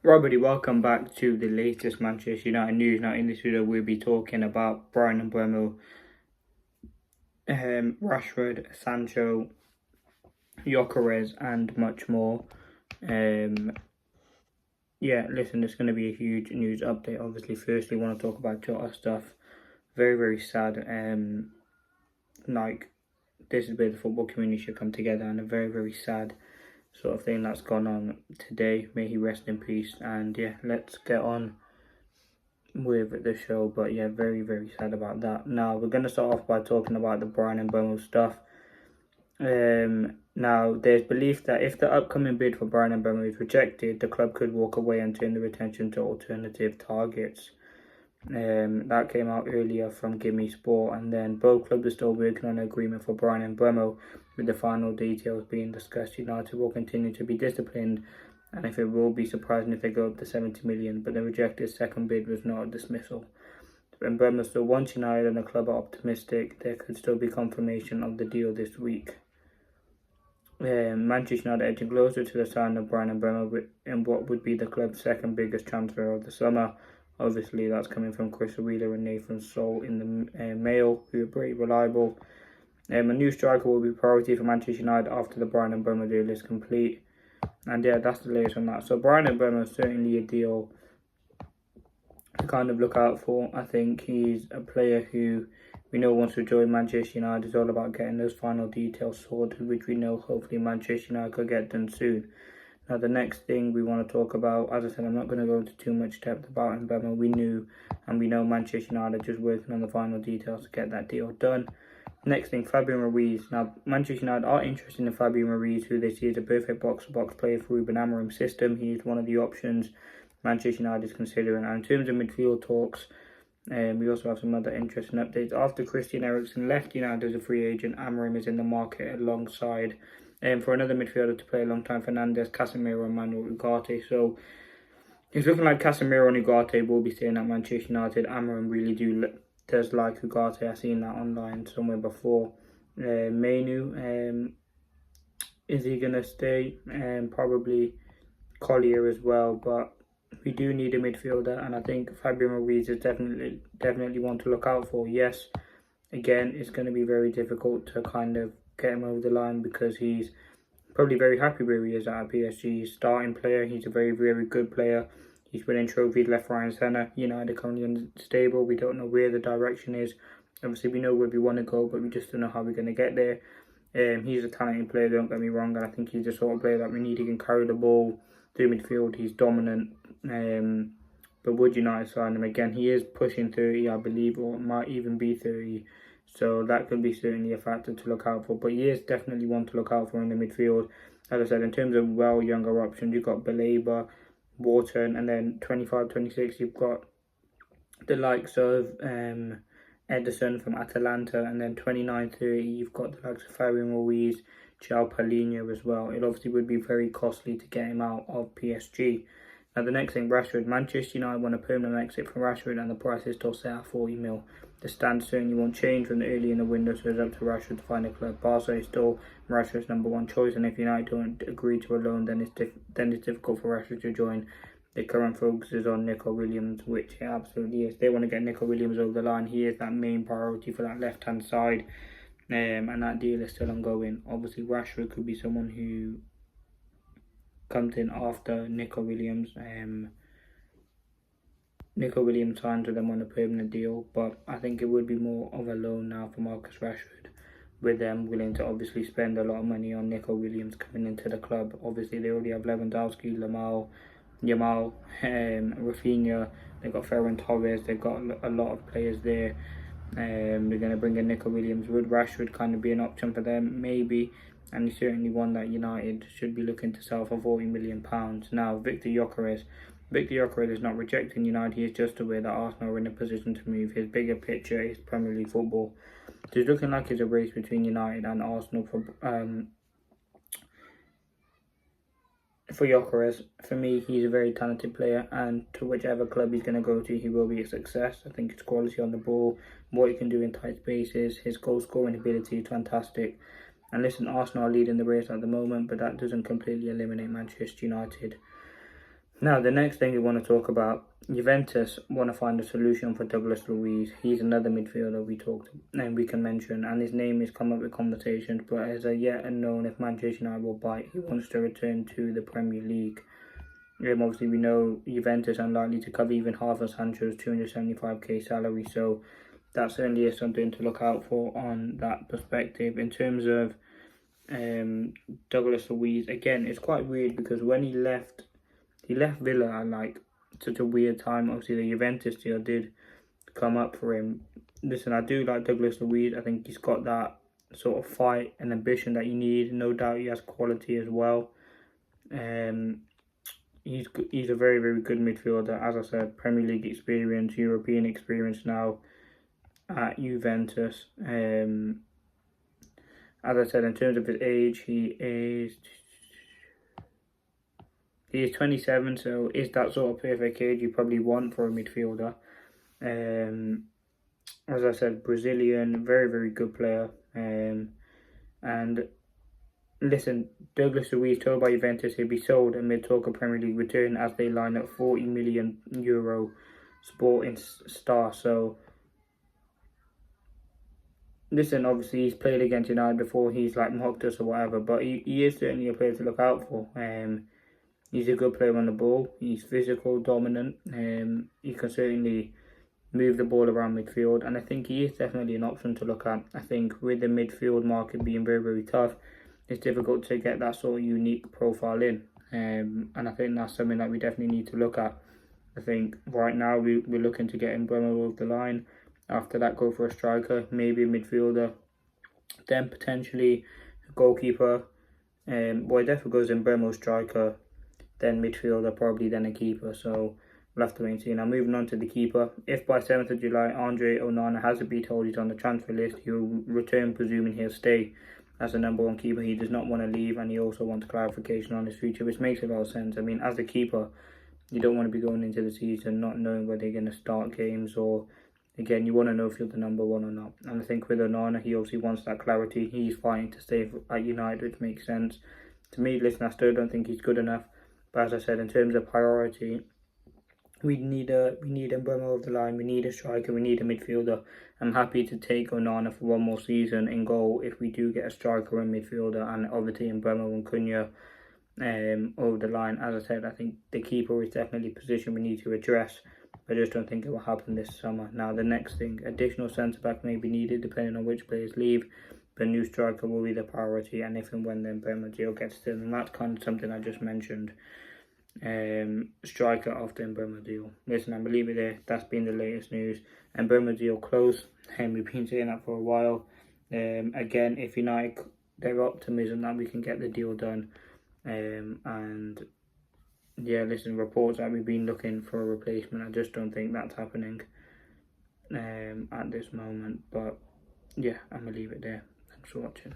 Right, everybody, welcome back to the latest Manchester United news. Now, in this video, we'll be talking about Brian MBUEMO, Rashford, Sancho, Gyökeres, and much more. Yeah, listen, it's going to be a huge news update. Obviously, firstly, I want to talk about Jota stuff. Very, very sad. This is where the football community should come together, and a very, very sad sort of thing that's gone on today. May he rest in peace. And yeah, let's get on with the show. But yeah, very, very sad about that. Now, we're going to start off by talking about the Brian MBUEMO stuff. Now, there's belief that if the upcoming bid for Brian MBUEMO is rejected, the club could walk away and turn the attention to alternative targets. That came out earlier from Gimme Sport, and then both clubs are still working on an agreement for Brian MBUEMO, with the final details being discussed. United will continue to be disciplined, and if it will be surprising if they go up to 70 million, but the rejected second bid was not a dismissal. MBUEMO still wants United, and the club are optimistic there could still be confirmation of the deal this week. Manchester United edging closer to the sign of Brian MBUEMO in what would be the club's second biggest transfer of the summer. Obviously, that's coming from Chris Wheeler and Nathan Soul in the Mail, who are pretty reliable. A new striker will be priority for Manchester United after the Brian MBUEMO deal is complete. And yeah, that's the latest on that. So Brian MBUEMO is certainly a deal to kind of look out for. I think he's a player who we know wants to join Manchester United. It's all about getting those final details sorted, which we know hopefully Manchester United could get done soon. Now, the next thing we want to talk about, as I said, I'm not going to go into too much depth about MBUEMO. We knew and we know Manchester United just working on the final details to get that deal done. Next thing, Fabio Ruiz. Now, Manchester United are interested in Fabio Ruiz, who they see as a perfect box-to-box player for Ruben Amorim's system. He is one of the options Manchester United is considering. And in terms of midfield talks, we also have some other interesting updates. After Christian Eriksen left United as a free agent, Amorim is in the market alongside for another midfielder to play alongside Fernandes, Casemiro and Manuel Ugarte. So it's looking like Casemiro and Ugarte will be staying at Manchester United. Amorim really does like Ugarte. I've seen that online somewhere before. Mainu, is he going to stay? Probably Collier as well, but we do need a midfielder, and I think Fabio Ruiz is definitely one to look out for. Yes, again, it's going to be very difficult to kind of get him over the line because he's probably very happy where he is at PSG. He's a starting player. He's a very, very good player. He's winning trophies left, right and centre. United are currently unstable. We don't know where the direction is. Obviously, we know where we want to go, but we just don't know how we're going to get there. He's a talented player, don't get me wrong, and I think he's the sort of player that we need. He can carry the ball through midfield. He's dominant. But would United sign him again? He is pushing 30, I believe, or it might even be 30. So that could be certainly a factor to look out for. But he is definitely one to look out for in the midfield. As I said, in terms of younger options, you've got Baleba, Wharton, and then 25-26, you've got the likes of Ederson from Atalanta, and then 29-30, you've got the likes of Fabio Ruiz, João Paulinho as well. It obviously would be very costly to get him out of PSG. Now, the next thing, Rashford. Manchester United want a permanent exit from Rashford, and the price is still set at 40 mil. The stand certainly won't change from early in the window, so it's up to Rashford to find a club. Barca is still Rashford's #1 choice, and if United don't agree to a loan, then it's difficult for Rashford to join. The current focus is on Nico Williams, which it absolutely is. They want to get Nico Williams over the line. He is that main priority for that left-hand side, and that deal is still ongoing. Obviously, Rashford could be someone who comes in after Nico Williams. Nico Williams signed with them on a permanent deal, but I think it would be more of a loan now for Marcus Rashford, with them willing to obviously spend a lot of money on Nico Williams coming into the club. Obviously, they already have Lewandowski, Yamal, Rafinha. They've got Ferran Torres. They've got a lot of players there. They're going to bring in Nico Williams. Would Rashford kind of be an option for them? Maybe. And he's certainly one that United should be looking to sell for £40 million. Now, Victor Gyökeres is not rejecting United. He is just aware that Arsenal are in a position to move. His bigger picture is Premier League football. So it's looking like it's a race between United and Arsenal for Gyökeres. For me, he's a very talented player, and to whichever club he's going to go to, he will be a success. I think his quality on the ball, what he can do in tight spaces, his goal scoring ability is fantastic. And listen, Arsenal are leading the race at the moment, but that doesn't completely eliminate Manchester United. Now, the next thing we want to talk about, Juventus want to find a solution for Douglas Luiz. He's another midfielder we can mention, and his name has come up with conversations, but as a yet unknown if Manchester United will bite, he wants to return to the Premier League. Obviously, we know Juventus are unlikely to cover even half of Sancho's 275k salary, so that certainly is something to look out for on that perspective. In terms of Douglas Luiz, again, it's quite weird because when he left Villa at like such a weird time. Obviously, the Juventus deal did come up for him. Listen, I do like Douglas Luiz. I think he's got that sort of fight and ambition that you need. No doubt he has quality as well. He's a very, very good midfielder. As I said, Premier League experience, European experience now at Juventus. As I said, in terms of his age, he is 27, so is that sort of perfect age you probably want for a midfielder. As I said, Brazilian, very, very good player. And listen, Douglas Luiz told by Juventus he'll be sold amid talk of Premier League return as they line up €40 million sporting star. So, listen, obviously he's played against United before, he's like mocked us or whatever, but he is certainly a player to look out for. He's a good player on the ball. He's physical, dominant. He can certainly move the ball around midfield, and I think he is definitely an option to look at. I think with the midfield market being very, very tough, it's difficult to get that sort of unique profile in. And I think that's something that we definitely need to look at. I think right now we're looking to get MBUEMO over the line. After that, go for a striker, maybe a midfielder, then potentially a goalkeeper. It definitely goes MBUEMO striker, then midfielder, probably then a keeper. So we'll have to wait and see. Now moving on to the keeper. If by 7th of July Andre Onana hasn't been told he's on the transfer list, he'll return, presuming he'll stay as the number one keeper. He does not want to leave, and he also wants clarification on his future, which makes a lot of sense. I mean, as a keeper, you don't want to be going into the season not knowing whether you're going to start games, or again, you want to know if you're the number one or not. And I think with Onana, he obviously wants that clarity. He's fighting to stay at United, which makes sense. To me, listen, I still don't think he's good enough. But as I said, in terms of priority, we need MBUEMO over the line. We need a striker. We need a midfielder. I'm happy to take Onana for one more season in goal if we do get a striker and midfielder, and obviously MBUEMO and Cunha over the line. As I said, I think the keeper is definitely a position we need to address. I just don't think it will happen this summer. Now, the next thing, additional centre-back may be needed depending on which players leave. The new striker will be the priority, and if and when the MBUEMO deal gets done, and that's kind of something I just mentioned. Striker after MBUEMO deal. Listen, I'm gonna leave it there. That's been the latest news. MBUEMO deal close, and we've been saying that for a while. Again, if United, their optimism that we can get the deal done, and yeah, listen, reports that we've been looking for a replacement. I just don't think that's happening at this moment. But yeah, I'm gonna leave it there. Thanks for watching.